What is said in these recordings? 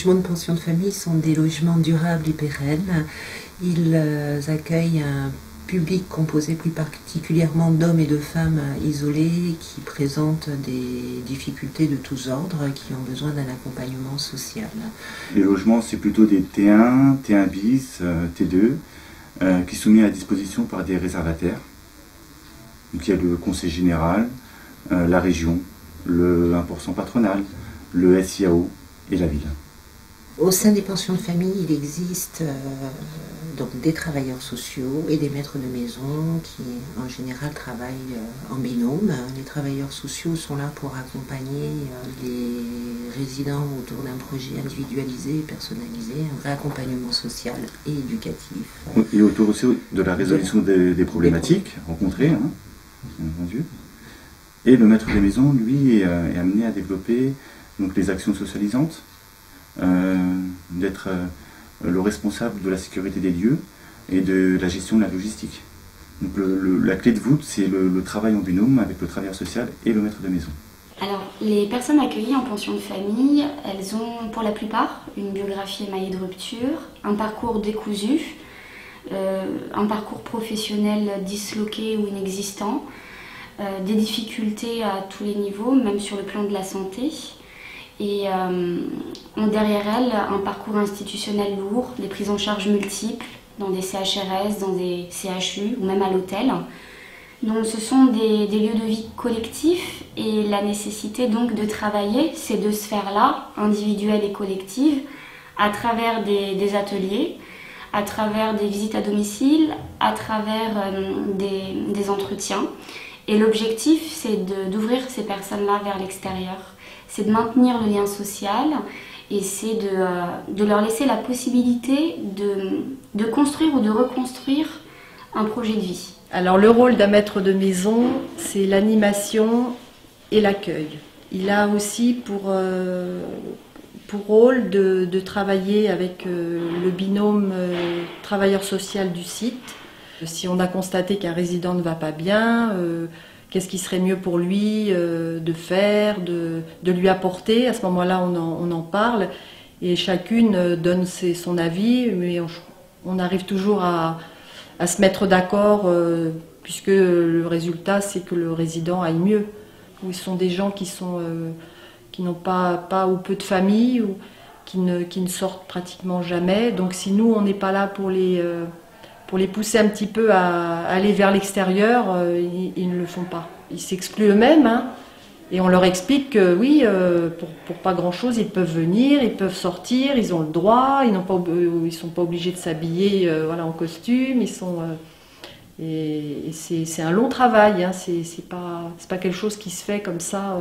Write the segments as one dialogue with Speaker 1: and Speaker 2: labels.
Speaker 1: logements de pension de famille sont des logements durables et pérennes. Ils accueillent un public composé plus particulièrement d'hommes et de femmes isolés qui présentent des difficultés de tous ordres, qui ont besoin d'un accompagnement social.
Speaker 2: Les logements, c'est plutôt des T1, T1 bis, T2, qui sont mis à disposition par des réservataires. Donc il y a le conseil général, la région, le 1% patronal, le SIAO et la ville.
Speaker 1: Au sein des pensions de famille, il existe donc des travailleurs sociaux et des maîtres de maison qui en général travaillent en binôme. Les travailleurs sociaux sont là pour accompagner les résidents autour d'un projet individualisé et personnalisé, un vrai accompagnement social et éducatif.
Speaker 2: Et autour aussi de la résolution des problématiques rencontrées, hein, bien entendu. Et le maître de maison, lui, est amené à développer donc, les actions socialisantes, d'être le responsable de la sécurité des lieux et de la gestion de la logistique. Donc la clé de voûte, c'est le travail en binôme avec le travailleur social et le maître de maison.
Speaker 3: Alors, les personnes accueillies en pension de famille, elles ont pour la plupart une biographie émaillée de rupture, un parcours décousu, un parcours professionnel disloqué ou inexistant, des difficultés à tous les niveaux, même sur le plan de la santé, et ont derrière elles un parcours institutionnel lourd, des prises en charge multiples dans des CHRS, dans des CHU ou même à l'hôtel. Donc ce sont des lieux de vie collectifs et la nécessité donc de travailler ces deux sphères-là, individuelles et collectives, à travers des ateliers, à travers des visites à domicile, à travers des entretiens. Et l'objectif, c'est d'ouvrir ces personnes-là vers l'extérieur. C'est de maintenir le lien social et c'est de leur laisser la possibilité de construire ou de reconstruire un projet de vie.
Speaker 4: Alors le rôle d'un maître de maison, c'est l'animation et l'accueil. Il a aussi pour rôle de travailler avec le binôme travailleur social du site. Si on a constaté qu'un résident ne va pas bien, qu'est-ce qui serait mieux pour lui de faire, de lui apporter. À ce moment-là, on en parle et chacune donne son avis, mais on arrive toujours à se mettre d'accord puisque le résultat, c'est que le résident aille mieux. Ils sont des gens qui n'ont pas ou peu de famille ou qui ne sortent pratiquement jamais. Donc si nous, on n'est pas là pour les pousser un petit peu à aller vers l'extérieur, ils ne le font pas. Ils s'excluent eux-mêmes, hein, et on leur explique que oui, pour pas grand-chose, ils peuvent venir, ils peuvent sortir, ils ont le droit, ils ne sont pas obligés de s'habiller en costume, et c'est un long travail, hein, c'est pas quelque chose qui se fait comme ça.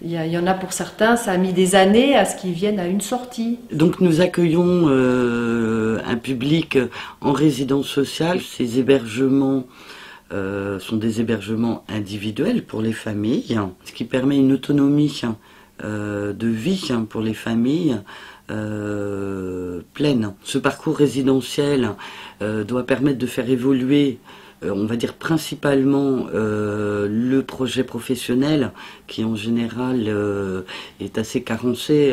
Speaker 4: Il y en a pour certains, ça a mis des années à ce qu'ils viennent à une sortie.
Speaker 5: Donc nous accueillons un public en résidence sociale. Ces hébergements sont des hébergements individuels pour les familles, ce qui permet une autonomie de vie pour les familles pleine. Ce parcours résidentiel doit permettre de faire évoluer on va dire principalement le projet professionnel qui en général est assez carencé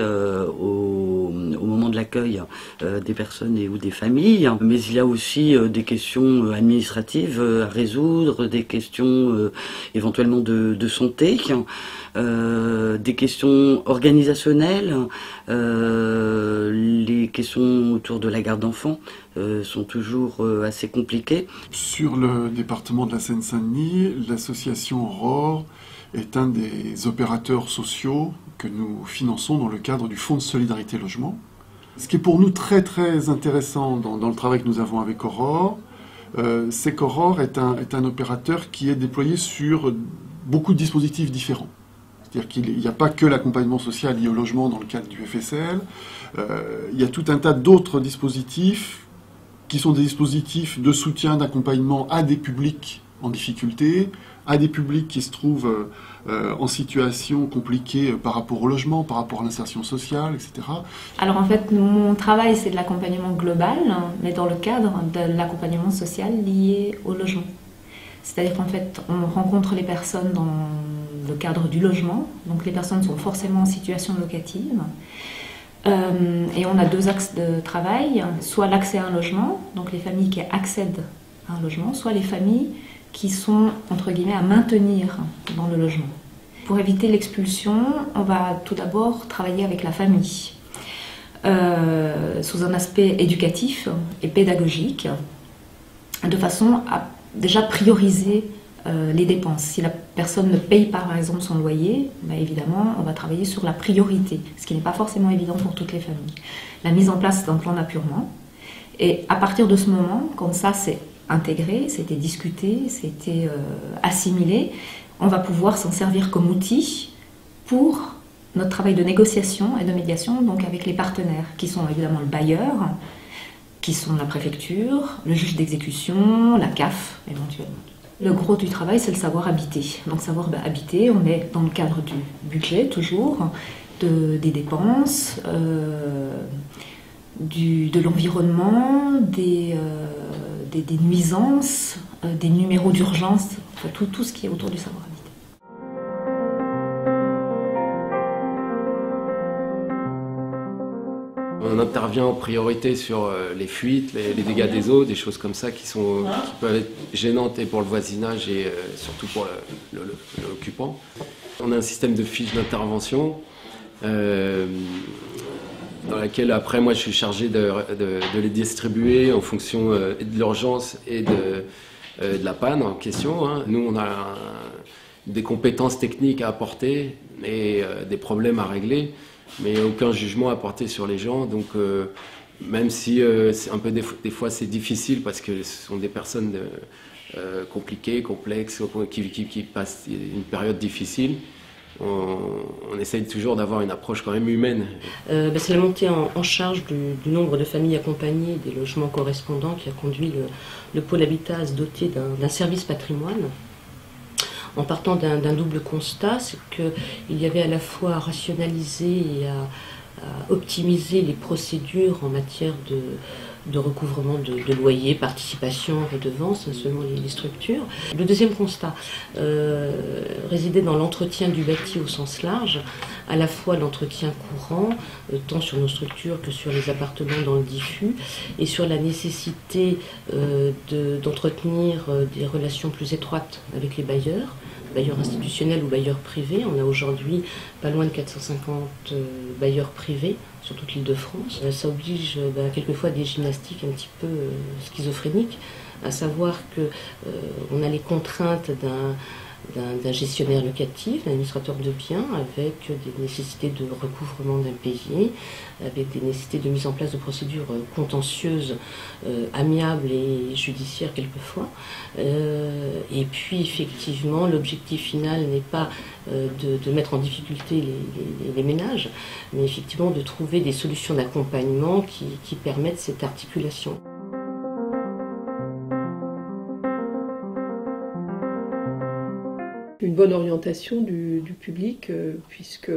Speaker 5: au moment de l'accueil des personnes ou des familles, mais il y a aussi des questions administratives à résoudre, des questions éventuellement de santé, des questions organisationnelles, les questions autour de la garde d'enfants sont toujours assez compliquées.
Speaker 6: Sur le département de la Seine-Saint-Denis, l'association Aurore est un des opérateurs sociaux que nous finançons dans le cadre du Fonds de solidarité logement. Ce qui est pour nous très très intéressant dans le travail que nous avons avec Aurore, c'est qu'Aurore est un opérateur qui est déployé sur beaucoup de dispositifs différents. C'est-à-dire qu'il n'y a pas que l'accompagnement social lié au logement dans le cadre du FSL, il y a tout un tas d'autres dispositifs qui sont des dispositifs de soutien, d'accompagnement à des publics en difficulté, à des publics qui se trouvent en situation compliquée par rapport au logement, par rapport à l'insertion sociale, etc.
Speaker 7: Alors en fait, mon travail, c'est de l'accompagnement global, mais dans le cadre de l'accompagnement social lié au logement. C'est-à-dire qu'en fait, on rencontre les personnes dans le cadre du logement, donc les personnes sont forcément en situation locative. Et on a 2 axes de travail, soit l'accès à un logement, donc les familles qui accèdent à un logement, soit les familles qui sont, entre guillemets, à maintenir dans le logement. Pour éviter l'expulsion, on va tout d'abord travailler avec la famille, sous un aspect éducatif et pédagogique, de façon à déjà prioriser les dépenses. Si la personne ne paye pas, par exemple, son loyer, ben évidemment, on va travailler sur la priorité, ce qui n'est pas forcément évident pour toutes les familles. La mise en place d'un plan d'appurement, et à partir de ce moment, quand ça c'est intégré, c'était discuté, c'était assimilé, on va pouvoir s'en servir comme outil pour notre travail de négociation et de médiation, donc avec les partenaires, qui sont évidemment le bailleur, qui sont la préfecture, le juge d'exécution, la CAF éventuellement. Le gros du travail, c'est le savoir habiter. Donc savoir habiter, on est dans le cadre du budget toujours, des dépenses, de l'environnement, des nuisances, des numéros d'urgence, enfin, tout ce qui est autour du savoir habiter.
Speaker 8: On intervient en priorité sur les fuites, les dégâts des eaux, des choses comme ça qui peuvent être gênantes et pour le voisinage et surtout pour l'occupant. On a un système de fiches d'intervention dans laquelle après moi je suis chargé de les distribuer en fonction de l'urgence et de la panne en question. Hein. Nous on a des compétences techniques à apporter et des problèmes à régler, mais aucun jugement à porter sur les gens. Donc même si c'est un peu des fois c'est difficile parce que ce sont des personnes compliquées, complexes, qui passent une période difficile, on essaye toujours d'avoir une approche quand même humaine.
Speaker 9: C'est la montée en charge du nombre de familles accompagnées des logements correspondants qui a conduit le pôle habitat à se doter d'un service patrimoine. En partant d'un double constat, c'est qu'il y avait à la fois à rationaliser et à optimiser les procédures en matière de recouvrement de loyers, participation, redevances, selon les structures. Le deuxième constat résidait dans l'entretien du bâti au sens large, à la fois l'entretien courant, tant sur nos structures que sur les appartements dans le diffus, et sur la nécessité d'entretenir des relations plus étroites avec les bailleurs institutionnels ou bailleurs privés. On a aujourd'hui pas loin de 450 bailleurs privés sur toute l'Île-de-France. Ça oblige quelquefois des gymnastiques un petit peu schizophréniques, à savoir qu'on a les contraintes d'un gestionnaire locatif, d'un administrateur de biens, avec des nécessités de recouvrement d'impayés, avec des nécessités de mise en place de procédures contentieuses, amiables et judiciaires quelquefois. Et puis effectivement, l'objectif final n'est pas de mettre en difficulté les ménages, mais effectivement de trouver des solutions d'accompagnement qui permettent cette articulation.
Speaker 10: Une bonne orientation du public, puisque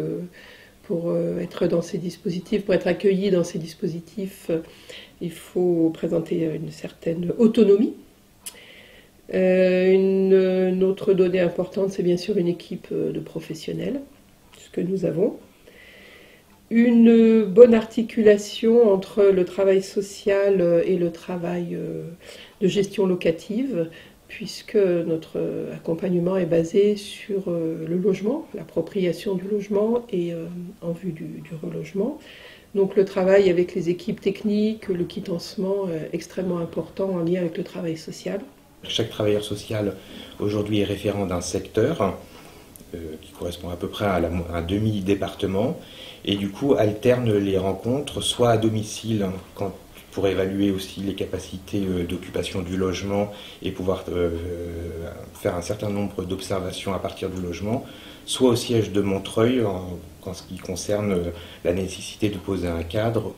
Speaker 10: pour être dans ces dispositifs, pour être accueilli dans ces dispositifs, il faut présenter une certaine autonomie. Une autre donnée importante, c'est bien sûr une équipe de professionnels, ce que nous avons. Une bonne articulation entre le travail social et le travail de gestion locative, puisque notre accompagnement est basé sur le logement, l'appropriation du logement et en vue du relogement. Donc le travail avec les équipes techniques, le quitancement extrêmement important en lien avec le travail social.
Speaker 11: Chaque travailleur social aujourd'hui est référent d'un secteur qui correspond à peu près à un demi-département et du coup alterne les rencontres soit à domicile pour évaluer aussi les capacités d'occupation du logement et pouvoir faire un certain nombre d'observations à partir du logement, soit au siège de Montreuil en ce qui concerne la nécessité de poser un cadre.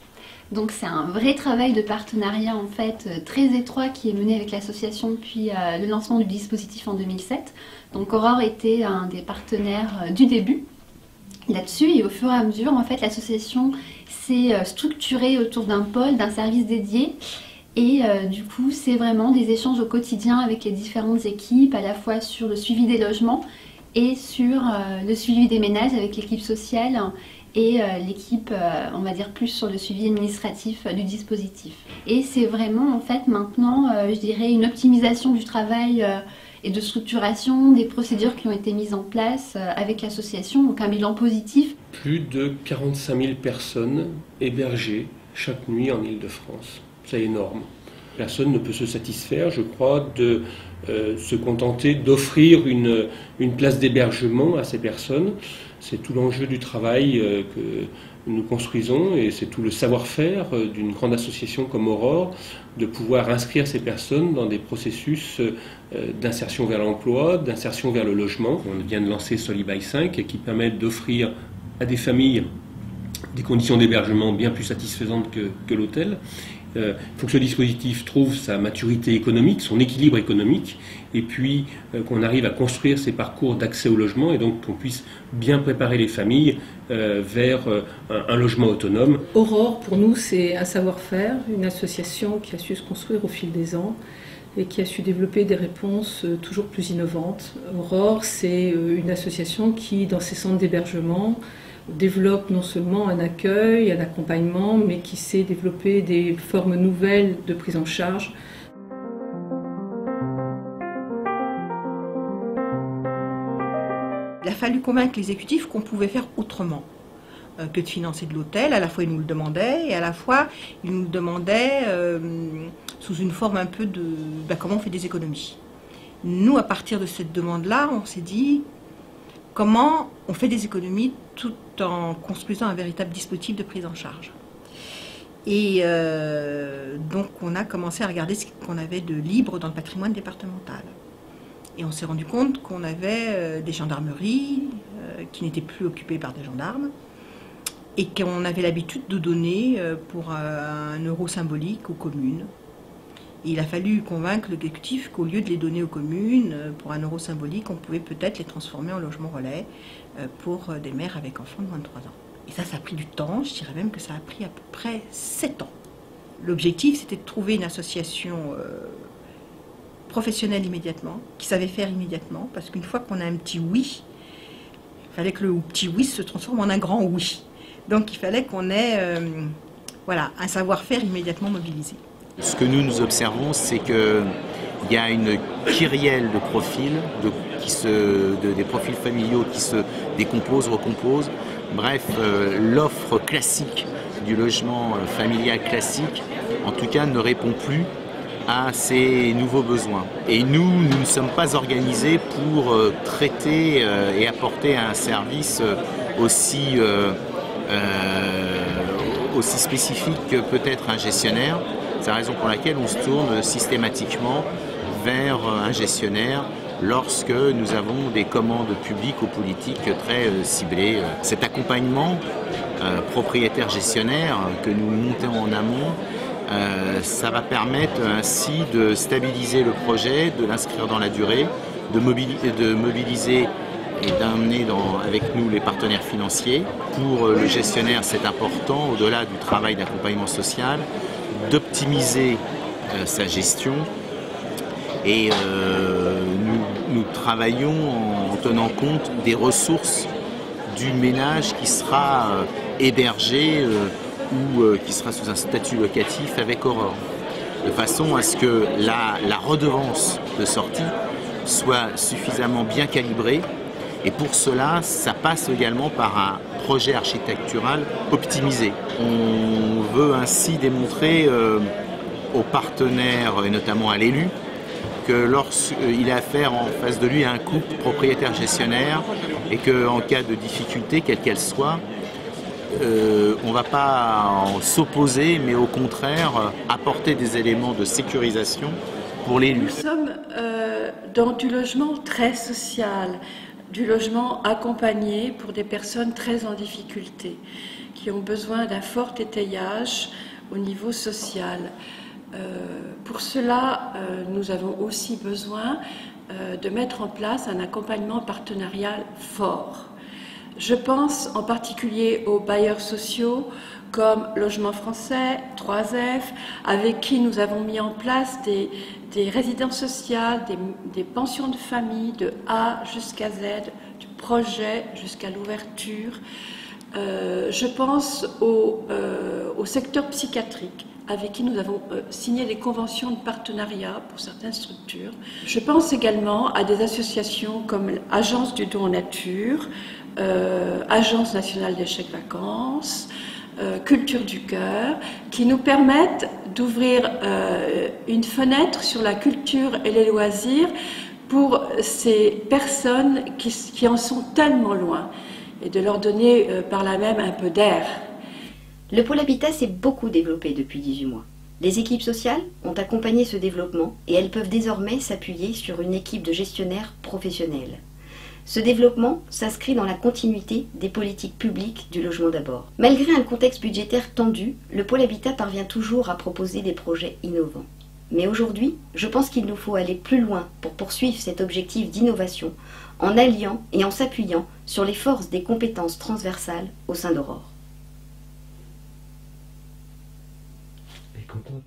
Speaker 12: Donc c'est un vrai travail de partenariat en fait très étroit qui est mené avec l'association depuis le lancement du dispositif en 2007. Donc Aurore était un des partenaires du début là-dessus et au fur et à mesure en fait l'association s'est structurée autour d'un pôle, d'un service dédié et du coup c'est vraiment des échanges au quotidien avec les différentes équipes à la fois sur le suivi des logements et sur le suivi des ménages avec l'équipe sociale et l'équipe, on va dire, plus sur le suivi administratif du dispositif. Et c'est vraiment, en fait, maintenant, je dirais, une optimisation du travail et de structuration des procédures qui ont été mises en place avec l'association, donc un bilan positif.
Speaker 13: Plus de 45 000 personnes hébergées chaque nuit en Île-de-France. C'est énorme. Personne ne peut se satisfaire, je crois, de se contenter d'offrir une place d'hébergement à ces personnes. C'est tout l'enjeu du travail que nous construisons et c'est tout le savoir-faire d'une grande association comme Aurore de pouvoir inscrire ces personnes dans des processus d'insertion vers l'emploi, d'insertion vers le logement. On vient de lancer Solibail 5 qui permet d'offrir à des familles des conditions d'hébergement bien plus satisfaisantes que l'hôtel. Il faut que ce dispositif trouve sa maturité économique, son équilibre économique, et puis qu'on arrive à construire ces parcours d'accès au logement et donc qu'on puisse bien préparer les familles vers un logement autonome.
Speaker 14: Aurore, pour nous, c'est un savoir-faire, une association qui a su se construire au fil des ans et qui a su développer des réponses toujours plus innovantes. Aurore, c'est une association qui, dans ses centres d'hébergement, développe non seulement un accueil, un accompagnement, mais qui sait développer des formes nouvelles de prise en charge.
Speaker 15: Il a fallu convaincre l'exécutif qu'on pouvait faire autrement que de financer de l'hôtel. À la fois, il nous le demandait, et à la fois, il nous le demandait sous une forme un peu de comment on fait des économies. Nous, à partir de cette demande-là, on s'est dit comment on fait des économies tout en construisant un véritable dispositif de prise en charge. Et donc on a commencé à regarder ce qu'on avait de libre dans le patrimoine départemental. Et on s'est rendu compte qu'on avait des gendarmeries qui n'étaient plus occupées par des gendarmes et qu'on avait l'habitude de donner pour 1 euro symbolique aux communes. Et il a fallu convaincre l'exécutif qu'au lieu de les donner aux communes pour 1 euro symbolique, on pouvait peut-être les transformer en logement relais pour des mères avec enfants de moins de 3 ans. Et ça a pris du temps, je dirais même que ça a pris à peu près 7 ans. L'objectif, c'était de trouver une association professionnelle immédiatement, qui savait faire immédiatement, parce qu'une fois qu'on a un petit oui, il fallait que le petit oui se transforme en un grand oui. Donc il fallait qu'on ait un savoir-faire immédiatement mobilisé.
Speaker 11: Ce que nous observons, c'est qu'il y a une kyrielle de profils, des profils familiaux qui se décomposent, recomposent. Bref, l'offre classique du logement familial classique, en tout cas, ne répond plus à ces nouveaux besoins. Et nous ne sommes pas organisés pour traiter et apporter un service aussi spécifique que peut-être un gestionnaire. C'est la raison pour laquelle on se tourne systématiquement vers un gestionnaire lorsque nous avons des commandes publiques ou politiques très ciblées. Cet accompagnement propriétaire-gestionnaire que nous montons en amont, ça va permettre ainsi de stabiliser le projet, de l'inscrire dans la durée, de mobiliser et d'amener avec nous les partenaires financiers. Pour le gestionnaire, c'est important, au-delà du travail d'accompagnement social, d'optimiser sa gestion et nous travaillons en tenant compte des ressources du ménage qui sera hébergé ou qui sera sous un statut locatif avec Aurore, de façon à ce que la redevance de sortie soit suffisamment bien calibrée. Et pour cela, ça passe également par un projet architectural optimisé. On veut ainsi démontrer aux partenaires, et notamment à l'élu, que lorsqu'il a affaire en face de lui à un couple propriétaire-gestionnaire et qu'en cas de difficulté, quelle qu'elle soit, on ne va pas s'opposer, mais au contraire apporter des éléments de sécurisation pour l'élu.
Speaker 14: Nous sommes dans du logement très social, du logement accompagné pour des personnes très en difficulté, qui ont besoin d'un fort étayage au niveau social. Pour cela, nous avons aussi besoin de mettre en place un accompagnement partenarial fort. Je pense en particulier aux bailleurs sociaux comme Logement Français, 3F, avec qui nous avons mis en place des résidences sociales, des pensions de famille de A jusqu'à Z, du projet jusqu'à l'ouverture, Je pense au secteur psychiatrique, avec qui nous avons signé des conventions de partenariat pour certaines structures. Je pense également à des associations comme l'Agence du don en nature, Agence nationale des chèques vacances, Culture du cœur, qui nous permettent d'ouvrir une fenêtre sur la culture et les loisirs pour ces personnes qui en sont tellement loin, et de leur donner par là même un peu d'air.
Speaker 16: Le pôle habitat s'est beaucoup développé depuis 18 mois. Les équipes sociales ont accompagné ce développement et elles peuvent désormais s'appuyer sur une équipe de gestionnaires professionnels. Ce développement s'inscrit dans la continuité des politiques publiques du logement d'abord. Malgré un contexte budgétaire tendu, le pôle habitat parvient toujours à proposer des projets innovants. Mais aujourd'hui, je pense qu'il nous faut aller plus loin pour poursuivre cet objectif d'innovation en alliant et en s'appuyant sur les forces des compétences transversales au sein d'Aurore.
Speaker 17: Elle est contente.